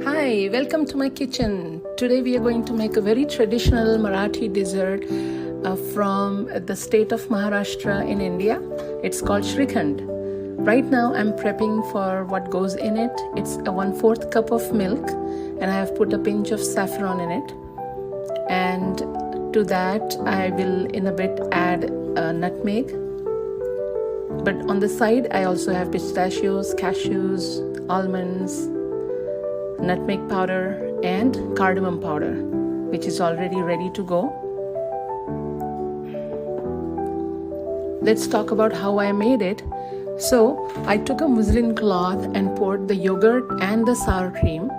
Hi, welcome to my kitchen. Today we are going to make a very traditional Marathi dessert from the state of Maharashtra in India. It's called Shrikhand. Right now I'm prepping for what goes in it. It's a 1/4 cup of milk and I have put a pinch of saffron in it. And to that I will in a bit add nutmeg. But on the side I also have pistachios, cashews, almonds, nutmeg powder and cardamom powder, which is already ready to go. Let's talk about how I made it. So I took a muslin cloth and poured the yogurt and the sour cream,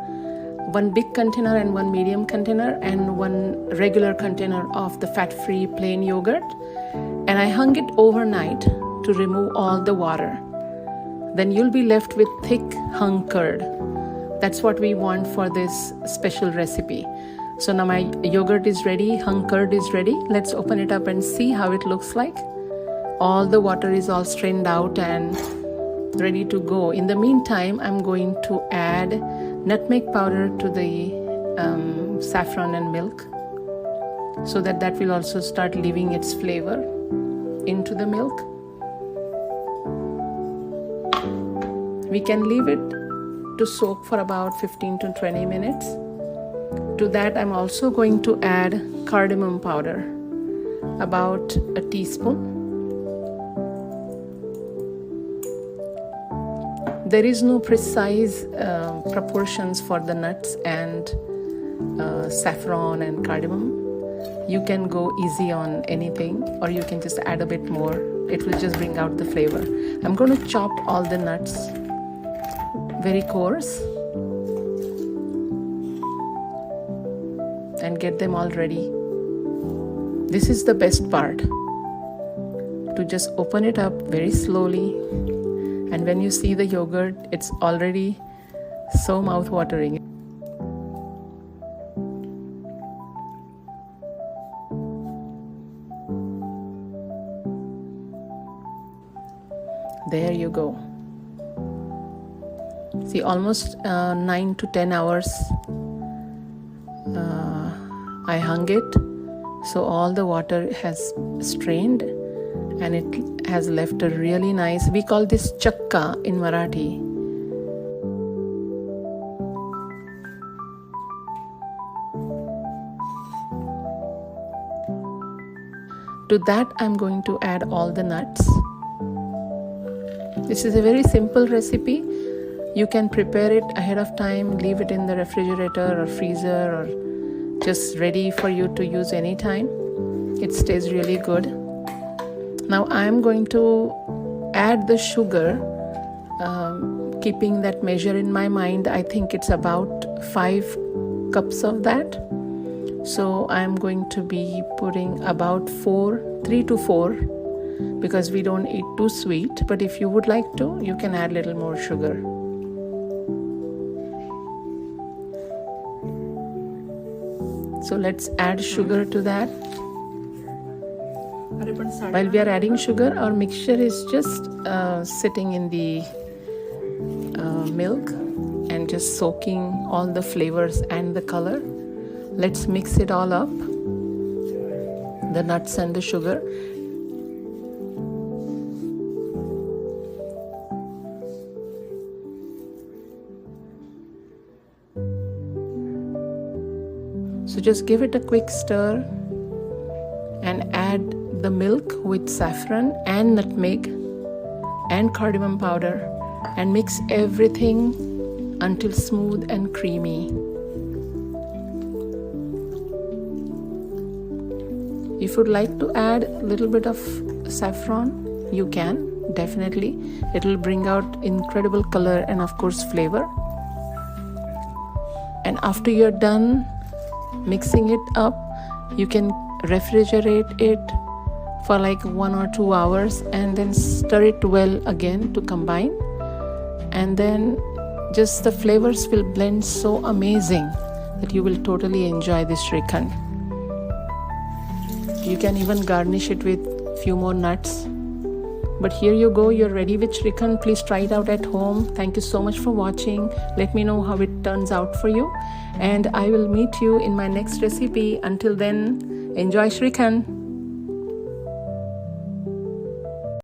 one big container and one medium container, and one regular container of the fat-free plain yogurt, and I hung it overnight to remove all the water. Then you'll be left with thick hung curd. That's what we want for this special recipe. So now my yogurt is ready, hung curd is ready. Let's open it up and see how it looks like. All the water is all strained out and ready to go. In the meantime, I'm going to add nutmeg powder to the saffron and milk so that will also start leaving its flavor into the milk. We can leave it to soak for about 15 to 20 minutes. To that I'm also going to add cardamom powder, about a teaspoon. There is no precise proportions for the nuts and saffron and cardamom. You can go easy on anything, or you can just add a bit more. It will just bring out the flavor. I'm going to chop all the nuts very coarse and get them all ready. This is the best part, to just open it up very slowly, and when you see the yogurt, it's already so mouth-watering. There you go. See, almost 9 to 10 hours I hung it, so all the water has strained and it has left a really nice, we call this chakka in Marathi. To that I'm going to add all the nuts. This is a very simple recipe. You can prepare it ahead of time, leave it in the refrigerator or freezer, or just ready for you to use anytime. It stays really good. Now I'm going to add the sugar, keeping that measure in my mind. I think it's about 5 cups of that. So I'm going to be putting about 3 to 4, because we don't eat too sweet. But if you would like to, you can add a little more sugar. So let's add sugar to that. While we are adding sugar, our mixture is just sitting in the milk and just soaking all the flavors and the color. Let's mix it all up, the nuts and the sugar. So just give it a quick stir and add the milk with saffron and nutmeg and cardamom powder and mix everything until smooth and creamy. If you'd like to add a little bit of saffron, you can, definitely. It will bring out incredible color and of course flavor. And after you're done mixing it up, you can refrigerate it for like 1 or 2 hours and then stir it well again to combine, and then just the flavors will blend so amazing that you will totally enjoy this Shrikhand. You can even garnish it with few more nuts But here you go, you're ready with Shrikhand. Please try it out at home. Thank you so much for watching. Let me know how it turns out for you, and I will meet you in my next recipe. Until then, enjoy Shrikhand.